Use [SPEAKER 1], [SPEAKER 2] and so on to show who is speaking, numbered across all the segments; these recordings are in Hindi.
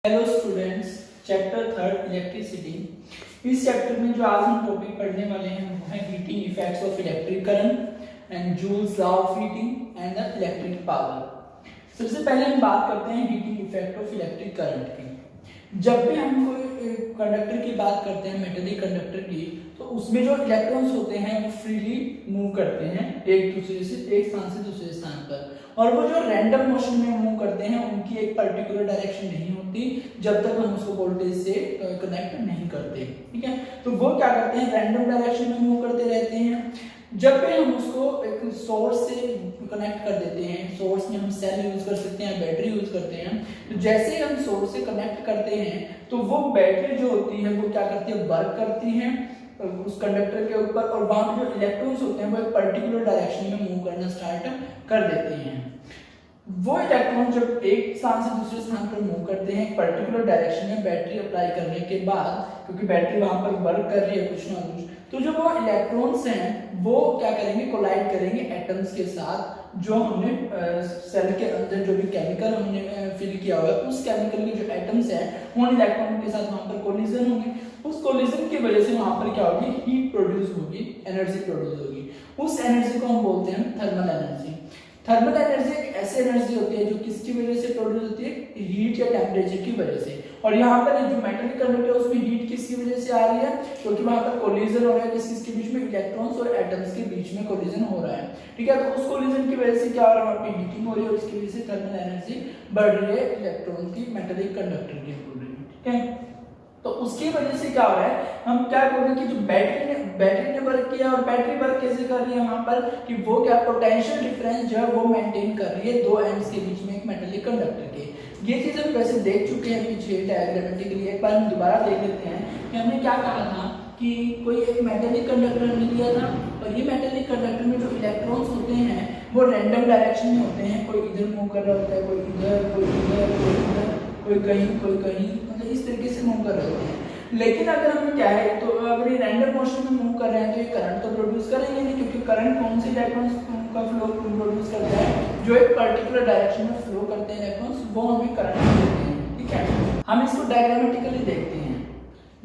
[SPEAKER 1] Hello students, chapter third electricity. इस चैप्टर में जो आज हम टॉपिक पढ़ने वाले हैं वो है heating effects of electric current and joules law of heating and the electric power. सबसे पहले हम बात करते हैं heating effect of electric current की। जब भी हम कोई कंडक्टर की बात करते हैं, मेटलिक कंडक्टर की, तो उसमें जो इलेक्ट्रॉन्स होते हैं वो फ्रीली मूव करते हैं एक स्थान से दूसरे स्थान पर, और वो जो रैंडम मोशन में मूव करते हैं उनकी एक पर्टिकुलर डायरेक्शन नहीं होती जब तक हम उसको वोल्टेज से कनेक्ट नहीं करते। ठीक है, तो वो क्या करते हैं, रैंडम डायरेक्शन में मूव करते रहते हैं। जब भी हम उसको एक सोर्स से कनेक्ट कर देते हैं, सोर्स में हम सेल यूज कर सकते हैं, बैटरी यूज करते हैं, तो जैसे ही हम सोर्स से कनेक्ट करते हैं तो वो बैटरी जो होती है वो क्या करती है, वर्क करती है उस कंडक्टर के ऊपर, और वहां पे जो इलेक्ट्रॉन्स होते हैं वो एक पर्टिकुलर डायरेक्शन में मूव करना स्टार्ट कर देते हैं। वो इलेक्ट्रॉन जब एक स्थान से दूसरे स्थान पर मूव करते हैं एक पर्टिकुलर डायरेक्शन में बैटरी अप्लाई करने के बाद, क्योंकि बैटरी वहां पर वर्क कर रही है कुछ ना कुछ, तो जो वो इलेक्ट्रॉन्स हैं वो क्या करेंगे, कोलाइड करेंगे एटम्स के साथ। जो हमने सेल के अंदर जो भी केमिकल हमने फिल किया हुआ है उस केमिकल के जो एटम्स हैं उन इलेक्ट्रॉन के साथ वहां पर कोलिजन होंगे। उस कोलिजन की वजह से वहां पर क्या होगी, हीट प्रोड्यूस होगी, एनर्जी प्रोड्यूस होगी। उस एनर्जी को हम बोलते हैं थर्मल एनर्जी। थर्मल एनर्जी एक ऐसी एनर्जी होती है जो किसकी वजह से प्रोड्यूस होती है, हीट या टेम्परेचर की वजह से। और यहाँ पर जो मेटलिक कंडक्टर है उसमें हीट किसकी वजह से आ रही है, क्योंकि वहां पर कोलिजन हो रहा है किसके बीच में, इलेक्ट्रॉन्स और एटम्स के बीच में कोलिजन हो रहा है। ठीक है, तो उस कोलिजन की वजह से क्या हो रहा है, वहां पे हीटिंग हो रही है और इसकी वजह से थर्मल एनर्जी बढ़ रही है इलेक्ट्रॉन की मेटलिक कंडक्टर की। ठीक है, तो उसकी वजह से क्या हो रहा है, हम क्या बोल रहे हैं कि जो बैटरी ने वर्क किया, और बैटरी वर्क कैसे कर रही है वहां पर कि वो क्या पोटेंशियल डिफरेंस जो है वो मेंटेन कर रही है दो एंड्स के बीच में एक मेटलिक कंडक्टर के। ये चीज हम वैसे देख चुके हैं पीछे डायग्रामेटिकली, एक बार हम दोबारा देख लेते हैं कि हमने क्या कहा था कि कोई एक मेटलिक कंडक्टर हमने लिया था, और ये मेटलिक कंडक्टर में जो इलेक्ट्रॉन्स होते हैं वो रैंडम डायरेक्शन में होते हैं, कोई इधर मूव कर रहा होता है, कोई इधर, कोई इधर, कोई इधर, कोई कहीं, कोई कहीं, मतलब इस तरीके से मूव कर रहे होते हैं। लेकिन अगर हमें क्या है, तो अगर ये रैंडम मोशन में मूव कर रहे हैं तो ये करंट तो प्रोड्यूस करेंगे नहीं, क्योंकि करंट कौन से इलेक्ट्रॉन्स का फ्लो प्रोड्यूस करता है, जो एक पर्टिकुलर डायरेक्शन में फ्लो करते हैं इलेक्ट्रॉन्स, वो हमें करंट देते हैं। ठीक है, हम इसको डायग्रामेटिकली देखते हैं।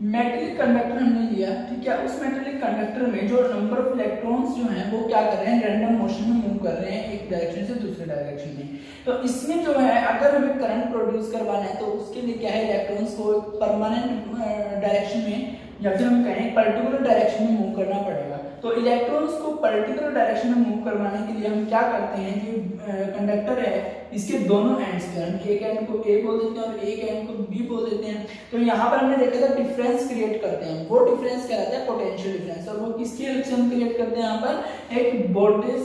[SPEAKER 1] मेटलिक कंडक्टर हमने लिया, ठीक है, उस मेटलिक कंडक्टर में जो नंबर ऑफ इलेक्ट्रॉन्स जो हैं वो क्या कर रहे हैं, रैंडम मोशन में मूव कर रहे हैं एक डायरेक्शन से दूसरे डायरेक्शन में। तो इसमें जो है अगर हमें करंट प्रोड्यूस करवाना है तो उसके लिए क्या है, इलेक्ट्रॉन्स को परमानेंट डायरेक्शन में या फिर हम कहें पर्टिकुलर डायरेक्शन में मूव करना पड़ेगा। तो इलेक्ट्रॉन्स को पर्टिकुलर डायरेक्शन में मूव करवाने के लिए हम क्या करते हैं, जो कंडक्टर है इसके दोनों एंड्स पे हम एक एंड को ए बोल देते हैं और एक एंड को बी बोल देते हैं। तो यहाँ पर हमने देखा था डिफरेंस क्रिएट करते हैं, वो डिफरेंस क्या रहता है, पोटेंशियल डिफरेंस, और वो किसकी हेल्प से हम क्रिएट करते हैं, यहाँ पर एक वोल्टेज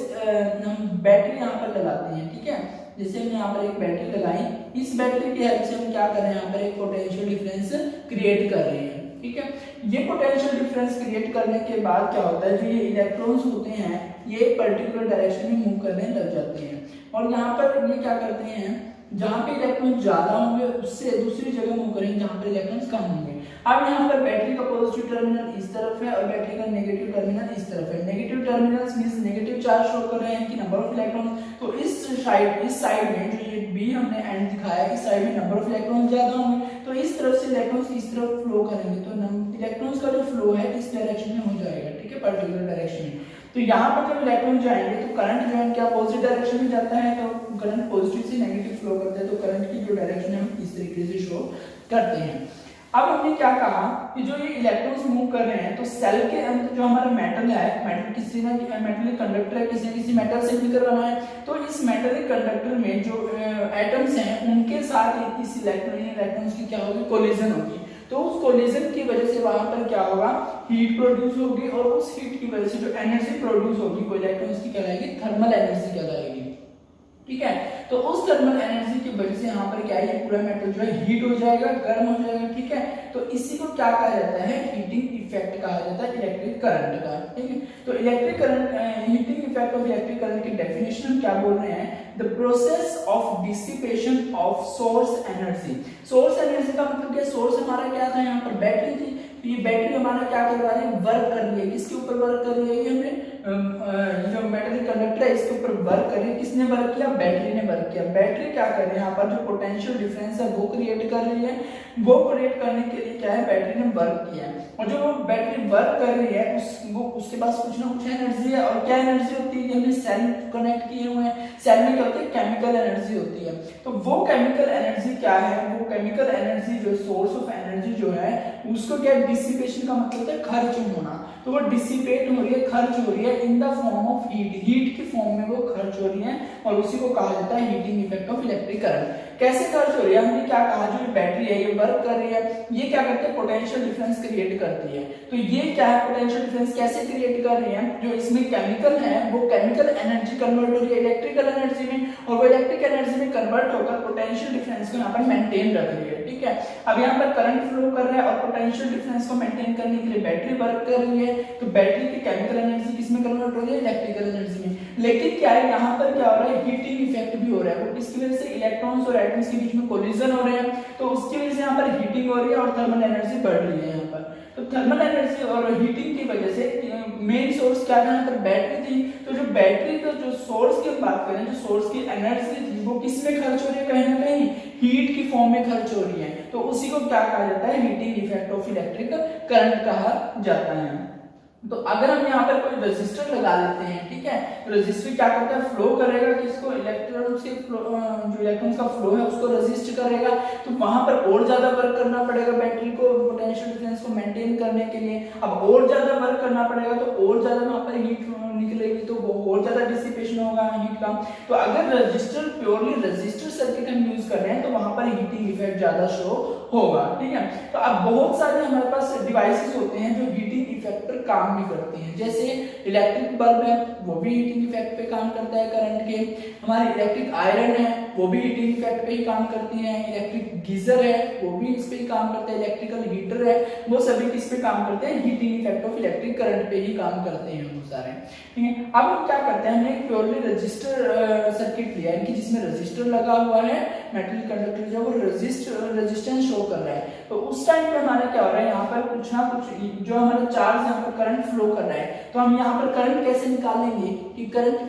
[SPEAKER 1] हम बैटरी यहाँ पर लगाते हैं। ठीक है, जैसे हमने यहाँ पर एक बैटरी लगाई, इस बैटरी की हेल्प से हम क्या कर रहे हैं, यहाँ पर एक पोटेंशियल डिफरेंस क्रिएट कर रहे हैं। ठीक है, ये पोटेंशियल डिफरेंस क्रिएट करने के बाद क्या होता है, जो ये इलेक्ट्रॉन्स होते हैं ये एक पर्टिकुलर डायरेक्शन में मूव करने लग जाते हैं, और यहाँ पर ये क्या करते हैं, जहाँ पे इलेक्ट्रॉन ज्यादा होंगे उससे दूसरी जगह मूव करेंगे जहाँ पर इलेक्ट्रॉन्स कम होंगे। अब यहाँ पर बैटरी का पॉजिटिव टर्मिनल इस तरफ है और बैटरी का नेगेटिव टर्मिनल इस तरफ है। Negative terminals means negative charge show कर रहे हैं कि नंबर ऑफ इलेक्ट्रॉन, तो इस साइड में जो ये बी हमने एंड दिखाया, इस साइड में नंबर ऑफ इलेक्ट्रॉन ज्यादा होंगे, तो इस तरफ से इलेक्ट्रॉन्स इस तरफ फ्लो करेंगे, तो इलेक्ट्रॉन्स का जो फ्लो है इस डायरेक्शन में हो जाएगा। ठीक है, पर्टिकुलर डायरेक्शन में। तो यहाँ पर जब इलेक्ट्रॉन जाएंगे तो करंट जो है क्या पॉजिटिव डायरेक्शन में जाता है, तो करंट पॉजिटिव से नेगेटिव फ्लो करता है, तो करंट की जो डायरेक्शन है हम इस तरीके से शो करते हैं। अब हमने क्या कहा कि जो ये इलेक्ट्रॉन्स मूव कर रहे हैं तो सेल के अंदर जो हमारा मेटल है, मेटल किसी ना मेटलिक कंडक्टर है, किसी मेटल से मिलकर बना है, तो इस मेटलिक कंडक्टर में जो एटम्स हैं उनके साथ इस इलेक्ट्रॉन्स की क्या होगी, कोलिजन होगी। तो उस कोलिजन की वजह से वहां पर क्या होगा, हीट प्रोड्यूस होगी, और उस हीट की वजह से जो एनर्जी प्रोड्यूस होगी वो इलेक्ट्रॉन्स की कहलाएगी थर्मल एनर्जी कहलाएगी। ठीक है, तो उस थर्मल एनर्जी की वजह से यहाँ पर क्या है, ये पूरा मेटल जो है हीट हो जाएगा, गर्म हो जाएगा। ठीक है, तो इसी को क्या कहा जाता है, हीटिंग इफेक्ट कहा जाता है इलेक्ट्रिक करंट का। ठीक है, तो electric current, heating effect of electric current की डेफिनेशन हम क्या बोल रहे हैं, the process of dissipation of source energy. Source energy का मतलब क्या, सोर्स हमारा क्या था, यहाँ पर बैटरी थी, ये बैटरी हमारा क्या कर रहा है, वर्क कर रही है, किसके ऊपर वर्क कर रही है, ये हमें जो मेटल कंडक्टर है इसके ऊपर वर्क कर रही है। किसने वर्क किया? बैटरी ने वर्क किया। बैटरी क्या कर रही है यहाँ पर, जो पोटेंशियल डिफरेंस है वो क्रिएट कर रही है। वो क्रिएट करने के लिए क्या है, बैटरी ने वर्क किया है। और जो बैटरी वर्क कर रही है उसके पास कुछ ना कुछ एनर्जी है। और क्या एनर्जी होती है, हमने सेल कनेक्ट किए हुए हैं, सेल में क्या होती है, केमिकल एनर्जी होती है। तो वो केमिकल एनर्जी क्या है, वो केमिकल एनर्जी जो सोर्स ऑफ एनर्जी जो है उसको क्या, डिसिपेशन का मतलब है खर्च होना। तो वो डिसिपेट हो रही है, खर्च हो रही है in the form of heat, heat की फॉर्म में वो खर्च हो रही है। और उसी को कहा जाता है heating effect of electric current. कैसे खर्च हो रही है, हमने क्या कहा, जो बैटरी है ये वर्क कर रही है, ये क्या करते हैं, पोटेंशियल डिफरेंस क्रिएट करती है। तो ये क्या है, पोटेंशियल डिफरेंस कैसे क्रिएट कर रही है, जो इसमें केमिकल है वो केमिकल एनर्जी कन्वर्ट हो रही है इलेक्ट्रिकल एनर्जी में, और वो इलेक्ट्रिक एनर्जी में कन्वर्ट होकर पोटेंशियल डिफरेंस को यहाँ पर मेंटेन रख रही है। ठीक है, अब यहाँ पर करंट फ्लो कर रहा है और पोटेंशियल डिफरेंस को मेंटेन करने के लिए बैटरी वर्क कर रही है। तो बैटरी की केमिकल एनर्जी किसमें कन्वर्ट हो रही है, इलेक्ट्रिकल एनर्जी में। लेकिन क्या है, यहाँ पर क्या हो रहा है, हीटिंग इफेक्ट भी हो रहा है। वो किसकी वजह से, इलेक्ट्रॉन्स और एटम्स के बीच में कोलिजन हो रहे हैं, तो उसकी वजह से यहाँ पर हीटिंग हो रही है और थर्मल एनर्जी बढ़ रही है यहाँ पर। तो थर्मल एनर्जी और हीटिंग की वजह से मेन सोर्स क्या था, यहाँ पर बैटरी थी। तो जो बैटरी का जो सोर्स की बात करें, जो सोर्स की एनर्जी थी वो किस में खर्च हो रही है, कहीं ना कहीं हीट की फॉर्म में खर्च हो रही है। तो उसी को क्या कहा जाता है, heating effect of electric current कहा जाता है। तो अगर हम यहाँ पर कोई रेजिस्टर लगा लेते हैं, ठीक है, तो रेजिस्टर क्या करता है, फ्लो करेगा किसको, इलेक्ट्रॉन्स के जो इलेक्ट्रॉन्स का फ्लो है उसको रेजिस्ट करेगा। तो वहां पर और ज्यादा वर्क करना पड़ेगा बैटरी को पोटेंशियल डिफरेंस को मेंटेन करने के लिए। अब और ज्यादा वर्क करना पड़ेगा तो और ज्यादा वहां पर हीट निकलेगी, तो वो और ज्यादा डिसिपेशन होगा हीट का। तो अगर रजिस्टर प्योरली रजिस्टर सर्किट हम यूज कर रहे हैं तो वहां पर हीटिंग इफेक्ट ज्यादा शो होगा। ठीक है, तो अब बहुत सारे हमारे पास डिवाइसेस होते हैं जो हीटिंग इफेक्ट पर काम भी करते हैं। जैसे इलेक्ट्रिक बल्ब है, वो भी हीटिंग इफेक्ट पे काम करता है करंट के। हमारी इलेक्ट्रिक आयरन है, वो भी हीटिंग इफेक्ट पे ही काम करती है। इलेक्ट्रिक गीजर है, वो भी इस पे ही काम करता है। इलेक्ट्रिकल हीटर है, वो सभी किस पे काम करते हैं, heating effect of electric current पे ही काम करते हैं वो सारे। ठीक है, अब हम क्या करते हैं, हमने एक प्योरली रजिस्टर सर्किट लिया है कि जिसमें रजिस्टर लगा हुआ है, मेटल कंडक्टर जो वो रेजिस्टेंस शो कर रहा है। तो उस टाइम पे हमारा क्या हो रहा है, यहाँ पर कुछ ना कुछ जो हमारा चार्ज यहाँ पर करंट फ्लो कर रहा है। तो हम यहाँ पर करंट कैसे निकालेंगे कि करंट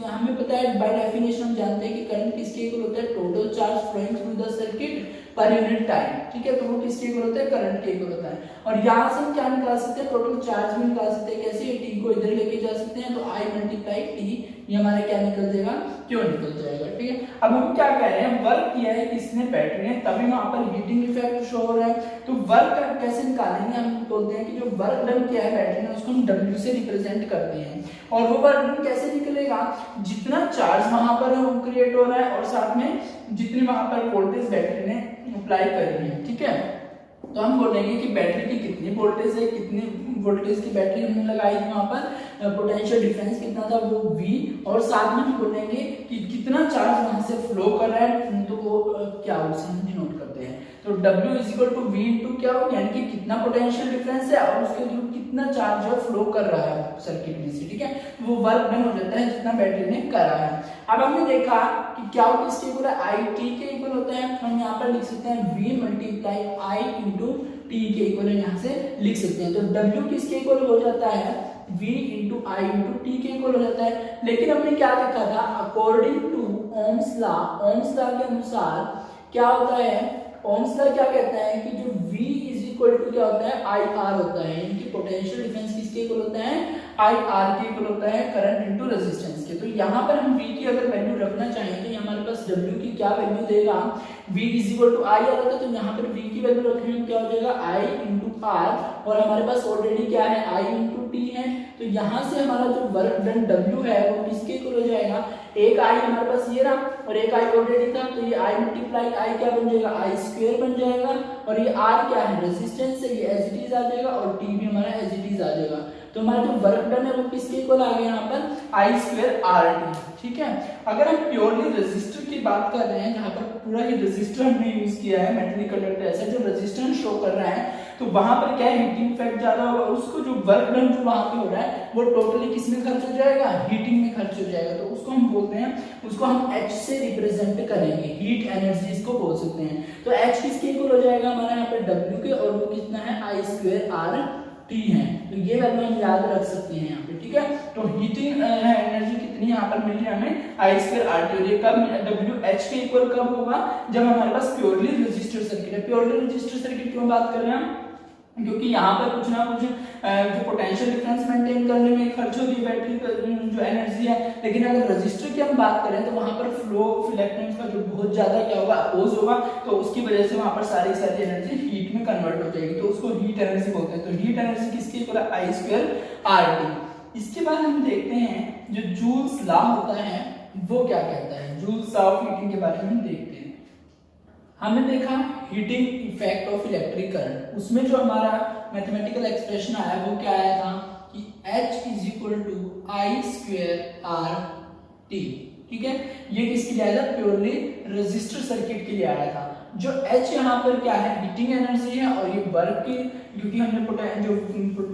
[SPEAKER 1] हमें पता है, बाय डेफिनेशन हम जानते हैं कि करंट किसके इक्वल होता है, total charge flowing through the circuit per unit time. ठीक है, तो वो किसके इक्वल होता है, करंट के इक्वल होता है। और यहाँ से हम क्या निकाल सकते हैं, टोटल चार्ज भी निकाल सकते हैं। कैसे, टी को इधर लेके जा सकते हैं, तो आई मल्टीप्लाई टी, ये हमारा क्या निकल जाएगा, क्यों निकल जाएगा। ठीक है, अब हम क्या कह रहे हैं, वर्क किया है किसने, बैटरी ने, तभी वहां पर हीटिंग इफेक्ट शो हो रहा है। तो वर्क कैसे निकालेंगे, हम बोलते हैं कि जो वर्क डन किया है बैटरी ने उसको हम W से रिप्रेजेंट करते हैं। और वो वर्क डन कैसे निकलेगा, जितना चार्ज वहां पर क्रिएट हो रहा है और साथ में जितनी वहां पर वोल्टेज बैटरी ने अप्लाई करी है। ठीक है, तो हम बोलेंगे कि बैटरी की कितनी वोल्टेज है, कितनी वोल्टेज की बैटरी हमने लगाई थी वहां पर, पोटेंशियल डिफरेंस कितना था वो V, और साथ में हम बोलेंगे कि कितना चार्ज वहां से फ्लो कर रहा है, तो वो क्या उसे हम डिनोट करते हैं। तो W is equal to V into क्या हो, यानी कि कितना पोटेंशियल डिफरेंस है और उसके थ्रू कितना चार्ज जो फ्लो कर रहा है सर्किट में से। ठीक है, वो वर्क डन हो जाता है जितना बैटरी ने करा है। अब हमने देखा कि क्या हो, किसके इक्वल है, I T के इक्वल होता है। हम यहाँ पर लिख सकते हैं V multiply I into T के इक्वल यहाँ से लिख सकते हैं। तो W किसके इक्वल हो जाता है, V into I into T के इक्वल हो जाता है। लेकिन हमने क्या देखा था, according to Ohm's law, Ohm's law के अनुसार क्या होता है, ओम्स लॉ क्या कहता है कि जो V इज इक्वल टू क्या होता है, IR होता है, यानी कि पोटेंशियल डिफरेंस किसके इक्वल होता है, IR के इक्वल होता है, करंट इनटू रेजिस्टेंस के। तो यहाँ पर हम V की अगर वैल्यू रखना चाहें तो हमारे पास W की क्या वैल्यू देगा, V is equal to I आ रहा था, तो यहाँ पर V की वैल्यू रखने में क्या हो जाएगा, I इंटू R, और हमारे पास ऑलरेडी क्या है, I इंटू T है। तो यहाँ से हमारा जो वर्क डन W है वो किसके इक्वल हो जाएगा, एक I हमारे पास ये रहा और एक I ऑलरेडी था, तो ये I मल्टीप्लाई I क्या बन जाएगा, I स्क्वायर बन जाएगा, और ये R क्या है, रेजिस्टेंस है, ये एज इट इज आ जाएगा, और T भी हमारा एज इट इज आ जाएगा। तो हमारा जो वर्क डन है वो किसके इक्वल आ गया यहाँ पर, I स्क्वायर RT। ठीक है, अगर हम प्योरली रेजिस्टर की बात कर रहे हैं, जहाँ पर पूरा ही रेजिस्टर हमने यूज किया है, मेटल कंडक्टर ऐसा जो रेजिस्टेंस शो कर रहा है, तो वहां पर क्या है, हीटिंग इफेक्ट ज्यादा होगा, उसको जो वर्क डन जो वहां पे हो रहा है वो टोटली किस में खर्च हो जाएगा, हीटिंग में खर्च हो जाएगा। तो उसको हम बोलते हैं, उसको हम H से रिप्रेजेंट करेंगे, हीट एनर्जी इसको बोल सकते हैं। तो H किसके इक्वल हो जाएगा हमारा यहाँ पे W के, और वो कितना है, I स्क्वायर R टी है। तो ये वैल्यू हम याद रख सकते हैं यहाँ पे, ठीक है। तो हीटिंग एनर्जी कितनी यहाँ पर मिल रही है हमें, आई स्क्वायर आर टी। और ये कब डब्ल्यू एच के इक्वल कब होगा, जब हमारे पास प्योरली रजिस्टर सर्किट है। प्योरली रजिस्टर सर्किट क्यों बात कर रहे हैं हम, क्योंकि यहाँ पर कुछ ना कुछ जो पोटेंशियल डिफरेंस मेंटेन करने में खर्च होती है बैटरी जो एनर्जी है। लेकिन अगर रजिस्टर की हम बात करें तो वहां पर फ्लो ऑफ इलेक्ट्रॉन्स का जो बहुत ज्यादा क्या होगा, अपोज होगा। तो उसकी वजह से वहां पर सारी एनर्जी हीट में कन्वर्ट हो जाएगी, तो उसको हीट एनर्जी बोलते हैं। तो हीट एनर्जी किसकी इक्वल है, आई स्क्वायर आर टी। इसके बाद हम देखते हैं जो जूल्स लॉ होता है वो क्या कहता है। जूल्स लॉ ऑफ हीटिंग के बारे में हम देखते हैं। हमने देखा heating effect of electric current, उसमें जो हमारा मैथमेटिकल एक्सप्रेशन आया वो क्या आया था कि H is equal to I square R T, ठीक है। ये किसके लिए आया था, प्योरली रेजिस्टर सर्किट के लिए आया था। जो H यहाँ पर क्या है, हीटिंग एनर्जी है, और ये वर्क की, क्योंकि हमने जो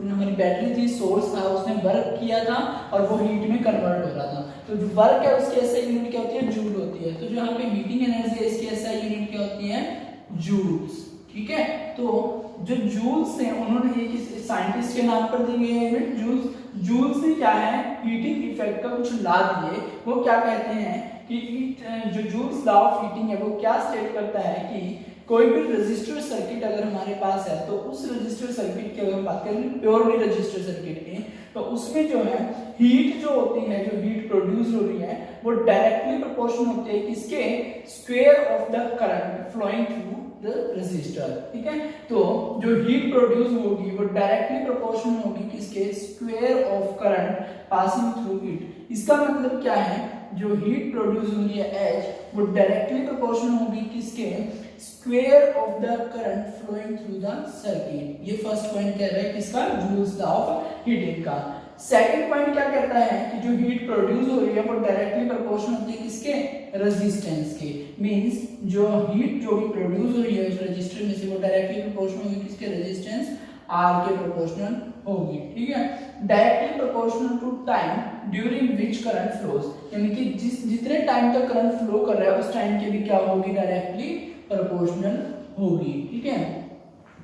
[SPEAKER 1] हमारी बैटरी थी, सोर्स था, उसने वर्क किया था और वो हीट में कन्वर्ट हो रहा था। तो जो वर्क है उसकी एसआई यूनिट क्या होती है, जूल होती है। तो जो यहाँ पे हीटिंग एनर्जी है इसकी एसआई यूनिट क्या होती है, जूल्स, ठीक है। तो जो जूल्स हैं उन्होंने एक साइंटिस्ट के नाम पर दी गई है यूनिट जूल्स। जूल्स ने क्या है, हीटिंग इफेक्ट का कुछ ला दिए। वो क्या कहते हैं कि जो जूल्स लॉ ऑफ हीटिंग है वो क्या स्टेट करता है कि कोई भी रजिस्टर सर्किट अगर हमारे पास है तो उस रजिस्टर सर्किट की अगर हम बात करें प्योरली रजिस्टर सर्किट की, तो उसमें जो है हीट जो होती है, जो हीट प्रोड्यूस हो रही है वो डायरेक्टली प्रोपोर्शनल होती है किसके, square of the current flowing through the resistor, ठीक है। तो जो हीट प्रोड्यूस होगी वो डायरेक्टली प्रोपोर्शनल होगी किसके, square of current passing through it. इसका मतलब क्या है, जो हीट प्रोड्यूस हो रही है H वो डायरेक्टली प्रोपोर्शनल होगी किसके, square of the current flowing through the circuit. ये फर्स्ट पॉइंट कह रहा है किसका, जूल्स लॉ ऑफ हीटिंग का। सेकंड पॉइंट क्या कहता है कि जो हीट प्रोड्यूस हो रही है वो डायरेक्टली प्रोपोर्शनल होती है किसके, रेजिस्टेंस के। मींस जो हीट जो भी प्रोड्यूस हो रही है इस रजिस्टर में से वो डायरेक्टली प्रोपोर्शनल होगी किसके, रेजिस्टेंस आर के प्रोपोर्शनल होगी, ठीक है। Directly proportional to time during which current flows, यानी कि जितने टाइम तक करंट फ्लो कर रहा है उस टाइम के भी क्या होगी, डायरेक्टली प्रोपोर्शनल होगी, ठीक है।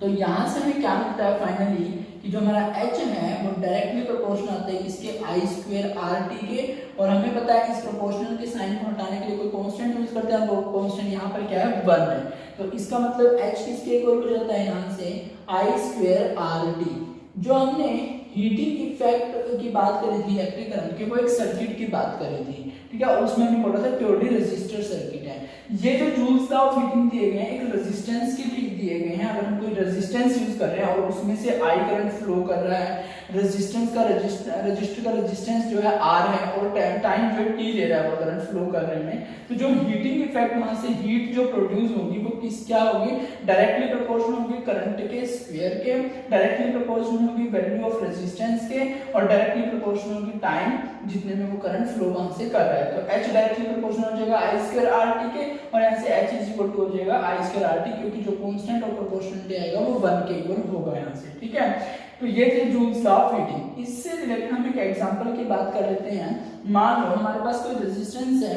[SPEAKER 1] तो यहां से हमें क्या मिलता है फाइनली कि जो हमारा H है वो डायरेक्टली प्रोपोर्शनल आता है किसके, आई स्क्वायर आर टी के। और हमें पता है इस प्रोपोर्शनल के साइन को हटाने के लिए कोई कांस्टेंट यूज करते हैं, वो कांस्टेंट यहाँ पर क्या है, 1 है। तो इसका मतलब H किसके इक्वल हो जाता है यहाँ से, आई स्क्वायर आर टी। जो हमने हीटिंग इफेक्ट की बात करी थी इलेक्ट्रिक करंट के, वो एक सर्किट की बात करी थी, ठीक है। और उसमें हमने बोला था प्योरली रेजिस्टर सर्किट है। ये जो जूल्स लॉ ऑफ हीटिंग दिए गए हैं एक रेजिस्टेंस के लिए दिए गए हैं। अगर हम कोई रेजिस्टेंस यूज कर रहे हैं और उसमें से आई करंट फ्लो कर रहा है, रेजिस्टेंस का रजिस्टर का रेजिस्टेंस जो है आर है और टाइम जो है टी ले रहा है वो करंट फ्लो करने में, तो जो हीटिंग इफेक्ट वहां से हीट जो प्रोड्यूस होगी वो किस क्या होगी, डायरेक्टली प्रोपोर्शनल होगी करंट के स्क्वायर के, डायरेक्टली प्रोपोर्शनल होगी वैल्यू ऑफ रेजिस्टेंस के, और डायरेक्टली प्रोपोर्शनल होगी टाइम जितने में वो करंट फ्लो वहां से कर रहा है। तो H डायरेक्टली प्रोपोर्शनल हो जाएगा आई स्क्वायर आर टी के, और यहाँ से H इज इक्वल टू हो जाएगा आई स्क्वायर आर टी, क्योंकि जो कांस्टेंट और प्रोपोर्शनलिटी आएगा वो 1 के इक्वल होगा यहाँ से, ठीक है। तो ये थे जूल्स लॉ ऑफ हीटिंग। इससे रिलेटेड हम एक एग्जांपल की बात कर लेते हैं। मान लो हमारे पास कोई रेजिस्टेंस है,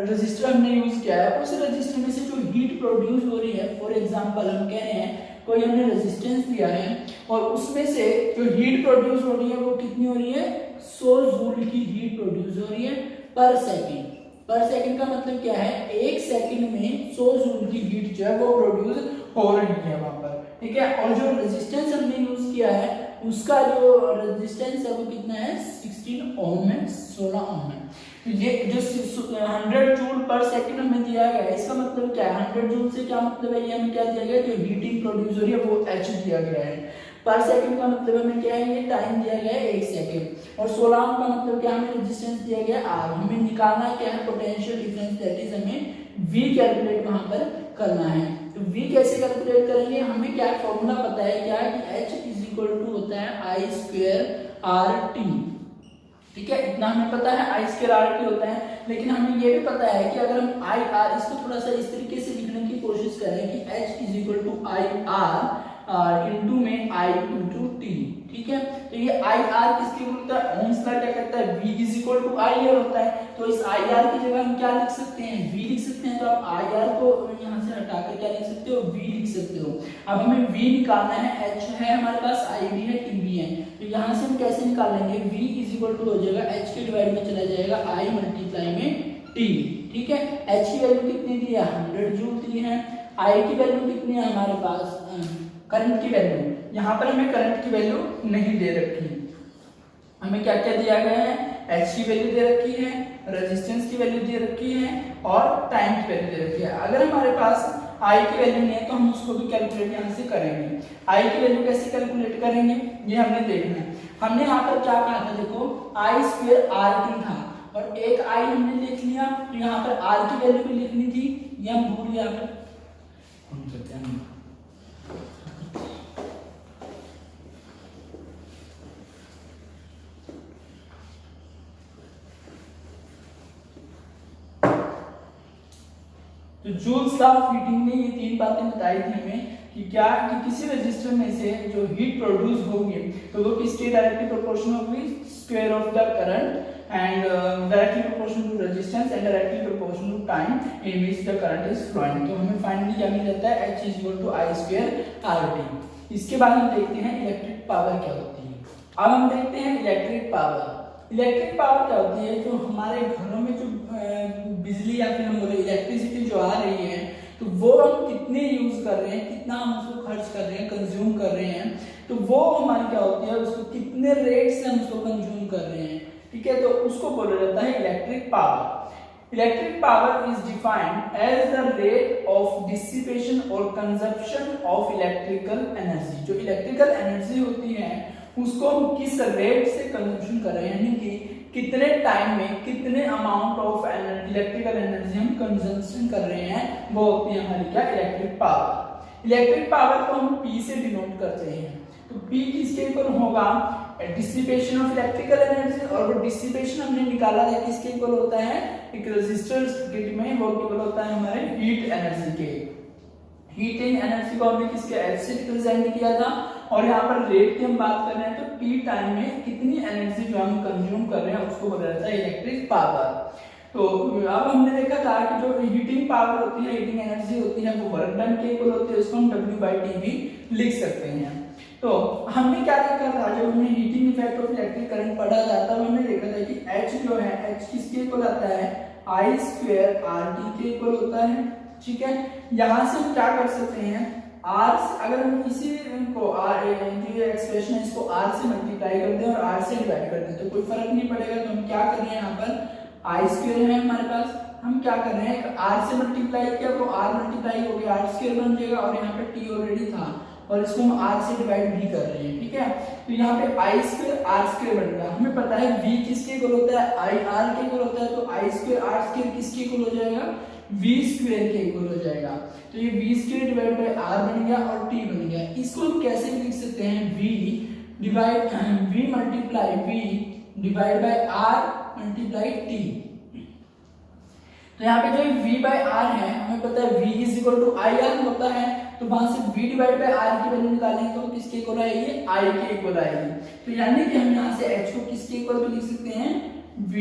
[SPEAKER 1] रेजिस्टर हमने यूज किया है, उस रेजिस्टर में से जो हीट प्रोड्यूस हो रही है, फॉर एग्जांपल हम कह रहे हैं कोई हमने रेजिस्टेंस दिया है और उसमें से जो हीट प्रोड्यूस हो रही है वो कितनी हो रही है, 100 जूल की हीट प्रोड्यूस हो रही है पर सेकंड। पर सेकंड का मतलब क्या है, 1 सेकंड में 100 जूल की हीट जो है वो प्रोड्यूस हो रही है वहां पर, ठीक है। और जो रेजिस्टेंस हमने यूज किया है उसका जो रेजिस्टेंस है वो कितना है, 16 ओम है, 16 ओम है। तो ये जो 100 जूल पर सेकंड हमें दिया गया है, इसका मतलब क्या है, 100 जूल से क्या मतलब है, ये हमें क्या दिया गया है, जो हीटिंग प्रोड्यूस हो रही है वो H दिया गया है। पर सेकंड का मतलब हमें क्या है, ये टाइम दिया गया है 1 सेकंड, और 16 ओम का मतलब क्या, हमें रेजिस्टेंस दिया गया है R। हमें निकालना क्या है, पोटेंशियल डिफरेंस, दैट इज हमें V कैलकुलेट वहां पर करना है। तो V कैसे कैलकुलेट करेंगे, हमें क्या फॉर्मूला पता है क्या, कि H इज इक्वल टू होता है आई स्क्वायर आर टी, ठीक है। इतना हमें पता है आई स्क्वायर आर टी होता है। लेकिन हमें ये भी पता है कि अगर हम आई आर इसको थोड़ा सा इस तरीके से लिखने की कोशिश करें कि H is equal to I R into में आई इंटू टी, ठीक है। तो ये आई आर किसके इक्वल होता है, ओम्स लॉ क्या कहता है, V is equal to I R होता है। तो इस आई आर की जगह हम क्या लिख सकते हैं, V लिख सकते हैं। तो आप आई आर को यहाँ से हटाकर क्या लिख सकते हो, V लिख सकते हो। अब हमें V निकालना है, H है हमारे पास, I भी है, T भी है। तो यहाँ से हम कैसे निकाल लेंगे, V इज इक्वल टू हो जाएगा H के डिवाइड में चला जाएगा I मल्टीप्लाई में T, ठीक है। H की वैल्यू कितनी दी है, 100 जूल दी है। I की वैल्यू कितनी है हमारे पास, करंट की वैल्यू, यहाँ पर हमें करंट की वैल्यू नहीं दे रखी है, हमें क्या क्या दिया गया है, H की वैल्यू दे रखी है, रेजिस्टेंस की वैल्यू दे रखी है और टाइम की वैल्यू दे रखी है। अगर हमारे पास I की वैल्यू नहीं है तो हम उसको भी कैलकुलेट यहाँ से करेंगे। I की वैल्यू कैसे कैलकुलेट करेंगे ये हमने देखना है। हमने यहाँ पर क्या कहा था, देखो I स्क्वायर RT था और एक I हमने लिख लिया, तो यहाँ पर R की वैल्यू भी लिखनी थी, ये हम भूल गए। यहाँ पर तो जूल्स लॉ ऑफ हीटिंग ने ये तीन बातें बताई थी हमें कि क्या कि किसी रजिस्टर में से जो हीट प्रोड्यूस होगी तो वो किसके डायरेक्टली प्रोपोर्शनल होगी, square of the current and directly proportional to resistance and directly proportional to time in which the current is flowing। तो हमें फाइनली क्या मिल जाता है, H is equal to I square RT। इसके बाद हम देखते हैं इलेक्ट्रिक पावर क्या होती है। अब हम देखते हैं इलेक्ट्रिक पावर। इलेक्ट्रिक पावर क्या होती है, जो हमारे घरों में जो बिजली या फिर हम बोले इलेक्ट्रिसिटी जो आ रही है तो वो हम कितने यूज कर रहे हैं, कितना हम उसको खर्च कर रहे हैं, कंज्यूम कर रहे हैं, तो वो हमारी क्या होती है, उसको कितने रेट से हम उसको कंज्यूम कर रहे हैं, ठीक है। तो उसको बोला जाता है electric power. Electric power is defined as the rate of dissipation और कंजप्शन ऑफ इलेक्ट्रिकल एनर्जी। जो इलेक्ट्रिकल एनर्जी होती है उसको हम किस रेट से कंजप्शन कर रहे हैं, यानी कि कितने टाइम में कितने अमाउंट ऑफ इलेक्ट्रिकल एनर्जी हम कंजम्पशन कर रहे हैं, वो होती है हमारी क्या, इलेक्ट्रिक पावर। इलेक्ट्रिक पावर को हम P से डिनोट करते हैं। तो P किसके इक्वल होगा, डिसिपेशन ऑफ इलेक्ट्रिकल एनर्जी, और वो डिसिपेशन हमने निकाला है किसके इक्वल होता है, एक रेजिस्टर सर्किट में वो इक्वल होता है हमारे हीट एनर्जी के। हीटिंग एनर्जी को हमने किसके, H से रिप्रेजेंट किया था, और यहाँ पर रेट की हम बात कर रहे हैं तो T टाइम में कितनी एनर्जी जो हम कंज्यूम कर रहे हैं उसको बोला जाता है इलेक्ट्रिक पावर। तो अब हमने देखा था कि जो हीटिंग पावर होती है, हीटिंग एनर्जी होती है, वो वर्क डन के इक्वल होती है, उसको हम W/T भी लिख सकते हैं। तो हमने क्या देखा था, जब हमने heating effect of electric current पढ़ा था तब हमने देखा था कि H जो है, H किसके इक्वल आता है, I स्क्वायर RT के इक्वल होता है, ठीक है। यहाँ से हम क्या कर सकते हैं, R अगर हम इसी को जो एक्सप्रेशन है इसको R से मल्टीप्लाई कर दें और R से डिवाइड कर दें तो कोई फर्क नहीं पड़ेगा। तो हम क्या कर रहे हैं, यहाँ पर I स्क्वायर है हमारे पास, हम क्या कर रहे हैं, R से मल्टीप्लाई किया तो R मल्टीप्लाई हो गया, R स्क्वायर बन जाएगा, और यहाँ पे T ऑलरेडी था और इसको हम R से डिवाइड भी कर रहे हैं, ठीक है। तो यहाँ पे I स्क्वायर R स्क्वायर बन गया। हमें पता है V किसके इक्वल होता है, I R के इक्वल होता है, तो I स्क्वायर R स्क्वायर किसके इक्वल हो जाएगा, V स्क्वायर के इक्वल हो जाएगा। तो ये V square divide by R बन गया और T बन गया। इसको हम कैसे लिख सकते हैं, V multiply V divide by R multiply T। तो यहाँ पे जो V बाय R है, हमें पता है V is equal to I R होता है, तो वहां से V डिवाइड बाय R की वैल्यू निकालेंगे तो किसके इक्वल आएगी, I के इक्वल आएगी। तो यानी कि हम यहाँ से H को किसके इक्वल भी लिख सकते हैं, V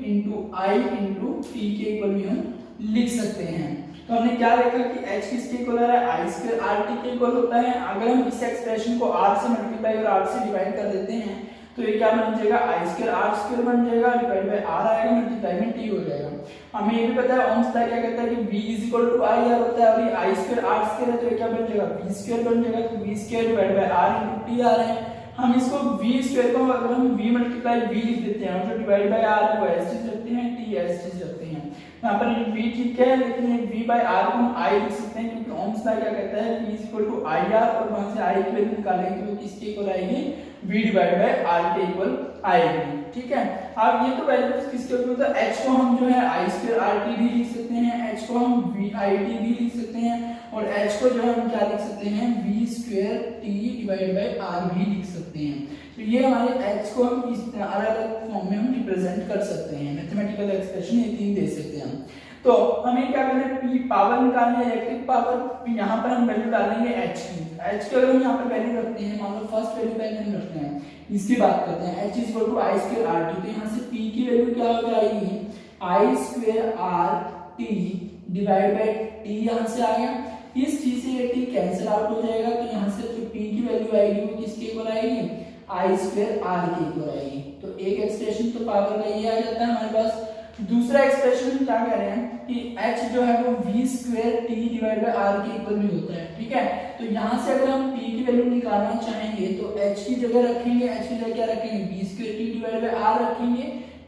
[SPEAKER 1] into I into T के इक्वल भी हम लिख सकते हैं। तो हमने क्या देखा कि H किसके इक्वल है, I स्क्वायर RT के इक्वल होता है। अगर हम इस एक्सप्रेशन को R से मल्टीप्लाई और R से डिवाइड कर देते हैं तो ये क्या बन जाएगा, I स्क्वायर R स्क्वायर बन जाएगा, डिवाइड बाय R आएगा, मल्टीप्लाई में T हो जाएगा। हमें ये भी पता है ओम्स लॉ क्या कहता है कि V is equal to I R होता है, और ये I स्क्वायर R स्क्वायर है तो ये क्या बन जाएगा, V स्क्वायर बन जाएगा। तो V square divide by R into T आ रहा है। हम इसको V स्क्वायर को अगर हम V मल्टीप्लाई V लिख देते हैं और जो डिवाइड बाय R को S चीज रखते हैं, T S चीज रखते हैं। यहाँ पर V ठीक है, लेकिन ये V बाय R को हम I लिख सकते हैं क्योंकि ओम्स लॉ क्या कहता है V is equal to I R, और वहां से I की वैल्यू निकालेंगे तो किसके इक्वल आएगी, V डिवाइड बाय R के इक्वल आएगी, ठीक है। अब ये तो वैल्यूज किसके इक्वल होता है, H को हम जो है I स्क्वायर RT भी लिख सकते हैं, H को हम VIT भी लिख सकते हैं, और H को जो है हम क्या लिख सकते हैं, V square T divide by R भी लिख सकते हैं। तो ये हमारे एच को हम इस अलग अलग फॉर्म में हम रिप्रेजेंट कर सकते हैं, मैथमेटिकल एक्सप्रेशन ये तीन दे सकते हैं हम। तो हमें क्या करना है, पी पावर निकालनी है, इलेक्ट्रिक पावर। यहाँ पर हम वैल्यू डालेंगे एच की। एच की अगर हम यहाँ पर वैल्यू रखते हैं, मान लो फर्स्ट वैल्यू पहले हम रखते हैं, इसकी बात करते हैं, H is equal to I square R T. तो यहाँ से पी की वैल्यू क्या हो जाएगी, I square R T divide by T, यहाँ से आ गया। इस टी से ये टी कैंसिल आउट हो जाएगा, तो यहाँ से जो पी की वैल्यू आएगी वो किसके इक्वल आएगी, आई स्क्वायर आर के इक्वल आएगी। तो एक एक्सप्रेशन तो पावर का ये आ जाता है हमारे पास। दूसरा एक्सप्रेशन क्या कह रहे हैं कि h जो है वो v square t divide by r के इक्वल भी होता है, ठीक है। तो यहाँ से अगर हम p की वैल्यू निकालना चाहेंगे तो h की जगह रखेंगे, h की जगह क्या रखेंगे, v square t divide by r रखेंगे,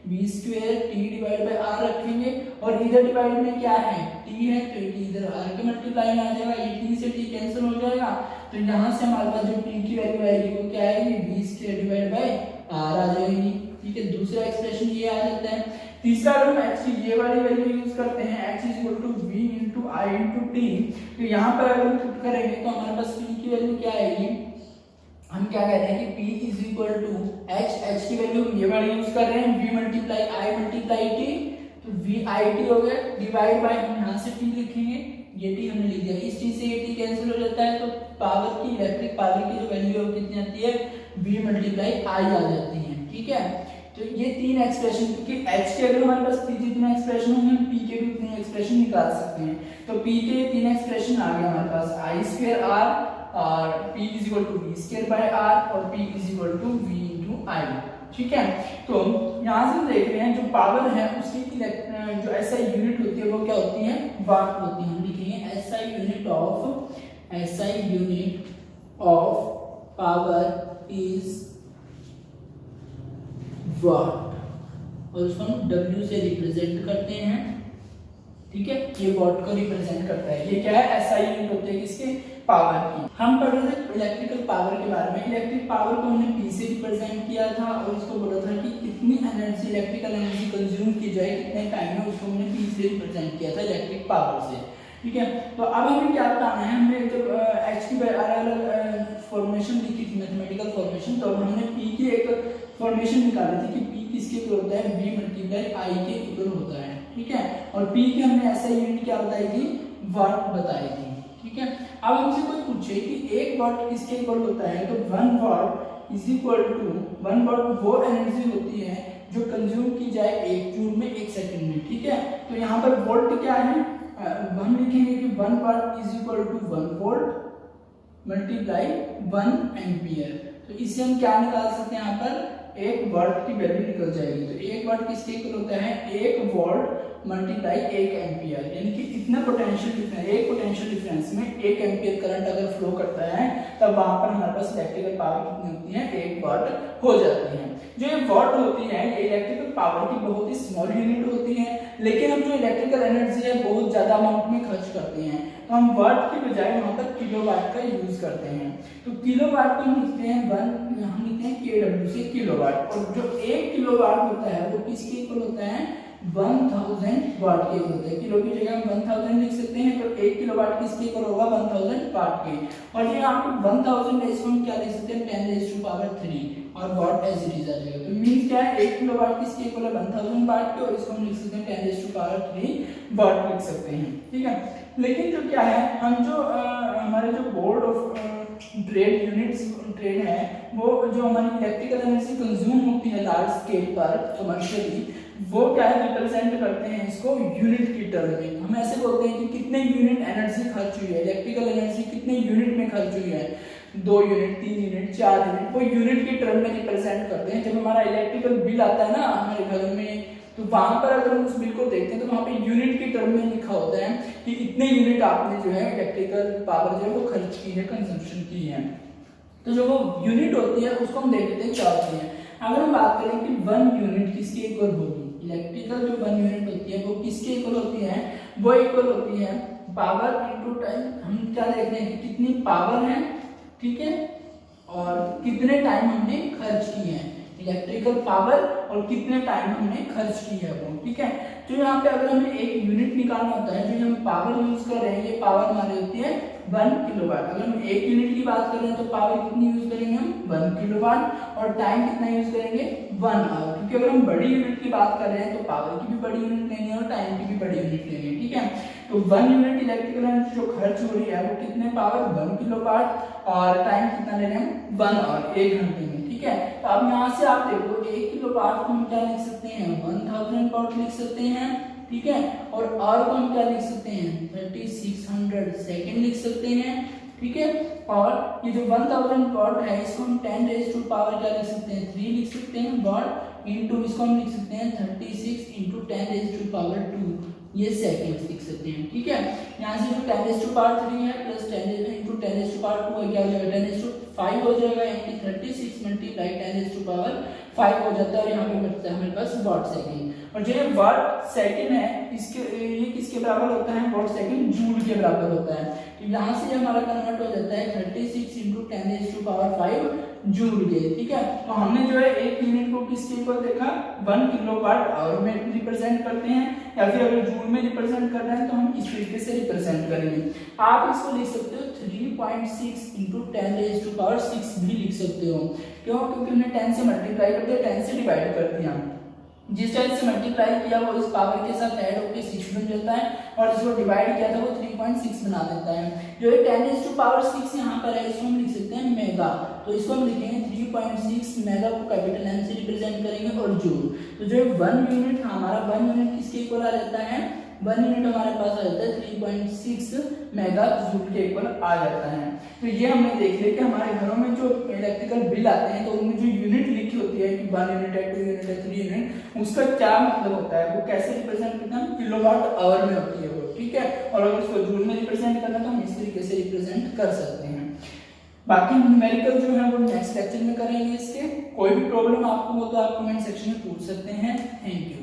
[SPEAKER 1] v square t divide by r रखेंगे, और इधर डिवाइड में क्या है, t है, तो इधर r के मल्टीप्लाई में आ जाएगा, ये t से t कैंसिल हो जाएगा। तो यहाँ से हमारे पास जो t की वैल्यू आएगी वो क्या आएगी, v square divide by r आ जाएगी, ठीक है। दूसरा एक्सप्रेशन ये आ जाता है। तीसरा अगर हम h की ये वाली वैल्यू यूज करते हैं, h is equal to v into I into T, तो यहाँ पर अगर हम पुट करेंगे तो हमारे पास p की वैल्यू क्या आएगी, हम क्या कहते हैं कि p is equal to h की वैल्यू ये वाली यूज कर रहे हैं, v multiply i multiply t, तो v i t हो गया, डिवाइड बाय हम यहाँ से t लिखेंगे, ये t हमने लिख दिया, इस t से ये t कैंसिल हो जाता है, तो पावर की इलेक्ट्रिक पावर की जो वैल्यू है कितनी आती है, v मल्टीप्लाई i आ जाती है, ठीक है। तो ये तीन एक्सप्रेशन, क्योंकि h के अगर हमारे पास जितने एक्सप्रेशन होंगे हम p के भी उतने एक्सप्रेशन निकाल सकते हैं। तो p के तीन एक्सप्रेशन आ गए हमारे पास, आई स्क्वायर r और p is equal to v square by r और p is equal to v into i, ठीक है। तो यहाँ से हम देख रहे हैं जो पावर है उसकी जो SI यूनिट होती है वो क्या होती है, वाट होती है। हम लिखेंगे SI unit of power is what, और उसको हम W से रिप्रेजेंट करते हैं, ठीक है। ये वाट को रिप्रेजेंट करता है। ये क्या है, SI यूनिट होती है किसके, पावर की। हम पढ़ रहे थे इलेक्ट्रिकल पावर के बारे में। इलेक्ट्रिक पावर को हमने P से रिप्रेजेंट किया था और इसको बोला था कि कितनी एनर्जी, इलेक्ट्रिकल एनर्जी कंज्यूम की जाए कितने टाइम में, उसको हमने P से रिप्रेजेंट किया था इलेक्ट्रिक पावर से, ठीक है। तो अब हमें क्या बताना है, हमने जब H की अलग फॉर्मेशन लिखी थी, मैथमेटिकल फॉर्मेशन, तो हमने P की एक फॉर्मेशन निकाली थी कि P किसके इक्वल होता है, V मल्टीप्लाई I के इक्वल होता है, ठीक है। और P की हमने SI यूनिट क्या बताई थी, वाट बताई थी, ठीक है। अब हमसे कोई पूछे कि 1 वाट किसके इक्वल होता है, तो 1 वाट इज इक्वल टू 1 वाट वो एनर्जी होती है जो कंज्यूम की जाए 1 जूल में 1 सेकंड में, ठीक है। तो यहाँ पर वोल्ट क्या है, हम लिखेंगे कि 1 watt is equal to 1 volt multiply 1 ampere. तो इससे हम क्या निकाल सकते हैं, यहाँ पर 1 वाट की वैल्यू निकल जाएगी। तो 1 वाट किसके इक्वल होता है, 1 वोल्ट मल्टीप्लाई 1 एम्पियर, यानी कि इतना पोटेंशियल डिफरेंस, एक पोटेंशियल डिफरेंस में 1 एम्पियर करंट अगर फ्लो करता है तब वहां पर हमारे पास इलेक्ट्रिकल पावर कितनी होती है, 1 वाट हो जाती है। जो ये वाट होती है ये इलेक्ट्रिकल पावर की बहुत ही स्मॉल यूनिट होती है, लेकिन हम जो इलेक्ट्रिकल एनर्जी है बहुत ज्यादा अमाउंट में खर्च करते हैं, तो हम वाट की बजाय वहां पर किलोवाट का यूज करते हैं। तो किलोवाट को हम लिखते हैं हम लिखते हैं KW से किलोवाट, और जो 1 किलोवाट होता है वो किसके इक्वल होता है, 1000 वाट के इक्वल होता है। किलो की जगह हम 1000 लिख सकते हैं, तो 1 किलोवाट किसके इक्वल होगा, 1000 वाट के। और ये यहाँ पे 1000 है, इसको हम क्या लिख सकते हैं, 10⁻³ और वाट एज इट इज आ जाएगा। तो मींस क्या है, 1 किलोवाट किसके इक्वल है, 1000 वाट के, और इसको हम लिख सकते हैं 10⁻³ वाट लिख सकते हैं, ठीक है। लेकिन जो क्या है, हम जो हमारे जो board of trade units trade है, वो जो हमारी इलेक्ट्रिकल एनर्जी कंज्यूम होती है लार्ज स्केल पर कमर्शियली, वो क्या है, रिप्रेजेंट करते हैं इसको यूनिट की टर्म में। हम ऐसे बोलते हैं कि कितने यूनिट एनर्जी खर्च हुई है, इलेक्ट्रिकल एनर्जी कितने यूनिट में खर्च हुई है, 2 यूनिट, 3 यूनिट, 4 यूनिट, वो यूनिट की टर्म में रिप्रेजेंट करते हैं। जब हमारा इलेक्ट्रिकल बिल आता है ना हमारे घर में, तो वहां पर अगर हम उस बिल को देखते हैं तो वहां पे यूनिट की टर्म में लिखा होता है कि इतने यूनिट आपने जो है इलेक्ट्रिकल पावर जो है वो खर्च की है, कंजम्पशन की है। तो जो वो यूनिट होती है उसको हम देख लेते हैं क्या होती है। अगर हम बात करें कि 1 यूनिट किसके इक्वल होगी, इलेक्ट्रिकल जो 1 यूनिट होती है वो किसके इक्वल होती है, वो इक्वल होती है पावर इनटू टाइम। हम क्या देखते हैं कि कितनी पावर है, ठीक है, और कितने टाइम हमने खर्च किए हैं। इलेक्ट्रिकल पावर और कितने टाइम हमने खर्च की है वो, ठीक है। तो यहाँ पे अगर हमें एक यूनिट निकालना होता है, जो हम पावर यूज कर रहे हैं, ये पावर हमारी होती है 1 किलोवाट। अगर हम एक यूनिट की बात कर रहे हैं तो पावर कितनी यूज करेंगे हम 1 किलोवाट, और टाइम कितना यूज करेंगे 1 आवर, क्योंकि अगर हम बड़ी यूनिट की बात कर रहे हैं तो पावर की भी बड़ी यूनिट लेनी है और टाइम की भी बड़ी यूनिट लेनी है, ठीक है। तो 1 यूनिट इलेक्ट्रिकल एनर्जी जो खर्च हो रही है वो कितने पावर 1 किलोवाट, और टाइम कितना ले रहे हैं 1 आवर, 1 घंटे में, ठीक है। तो अब यहाँ से आप देखो 1 किलोवाट को हम क्या लिख सकते हैं 1000 वाट लिख सकते हैं, ठीक है। और आवर को हम क्या लिख सकते हैं 3600 सेकंड लिख सकते हैं, ठीक है। और ये जो 1000 वाट है इसको हम 10 रेज़ टू पावर क्या लिख सकते हैं 3 लिख सकते हैं वाट, इनटू इसको हम लिख सकते हैं 36 इंटू 10 रेज़ टू पावर 2, ये सेकंड लिख सकते हैं, ठीक है। यहाँ से जो 10 रेज़ टू पावर 3 है plus 10 into 10 raise to power 2 है, क्या हो जाएगा 10 रेज़ टू 5 हो जाएगा, यानी 36 मल्टीप्लाई 10 रेज़ टू पावर 5 हो जाता है, और यहाँ पे बचता है हमारे पास वाट सेकंड। और जो ये वाट सेकंड है इसके ये किसके बराबर होता है वाट सेकंड जूल के बराबर होता है। तो यहाँ से हमारा कन्वर्ट हो जाता है 36 into 10 raise to power 5 joule के, ठीक है। तो हमने जो है एक यूनिट को किसके इक्वल देखा 1 किलोवाट आवर में रिप्रेजेंट करते हैं, या फिर अगर जूल में रिप्रेजेंट कर रहे हैं तो हम इस तरीके से रिप्रेजेंट करेंगे। आप इसको लिख सकते हो 3.6 इंटू 10 रेज़ टू पावर 6 भी लिख सकते हो, क्यों, क्योंकि हमने 10 से मल्टीप्लाई कर दिया, 10 से डिवाइड कर दिया, जिस 10 से मल्टीप्लाई किया वो इस पावर के साथ ऐड होकर 6 बन जाता है, और जिसको डिवाइड किया था वो 3.6 बना देता है। जो ये 10 रेज़ टू पावर 6 यहाँ पर है इसको हम लिख सकते हैं मेगा, तो इसको हम लिखेंगे 3.6 मेगा को कैपिटल एम से रिप्रेजेंट करेंगे, और जूल। तो जो 1 यूनिट हमारा 1 यूनिट किसके इक्वल आ जाता है 1 यूनिट हमारे पास आ जाता है 3.6 मेगा जूल के इक्वल आ जाता है। तो ये हमने देख लिया कि हमारे घरों में जो इलेक्ट्रिकल बिल आते हैं तो उनमें जो यूनिट लिखी होती है कि 1 यूनिट है 2 यूनिट है 3 यूनिट, उसका क्या मतलब होता है, वो कैसे रिप्रेजेंट करते हैं किलोवाट आवर में होती है वो, ठीक है। और अगर उसको जूल में रिप्रेजेंट करना तो हम इस तरीके से रिप्रेजेंट कर सकते हैं। बाकी न्यूमेरिकल जो है वो नेक्स्ट लेक्चर में करेंगे इसके। कोई भी प्रॉब्लम आपको हो तो आप कमेंट सेक्शन में पूछ सकते हैं। Thank you.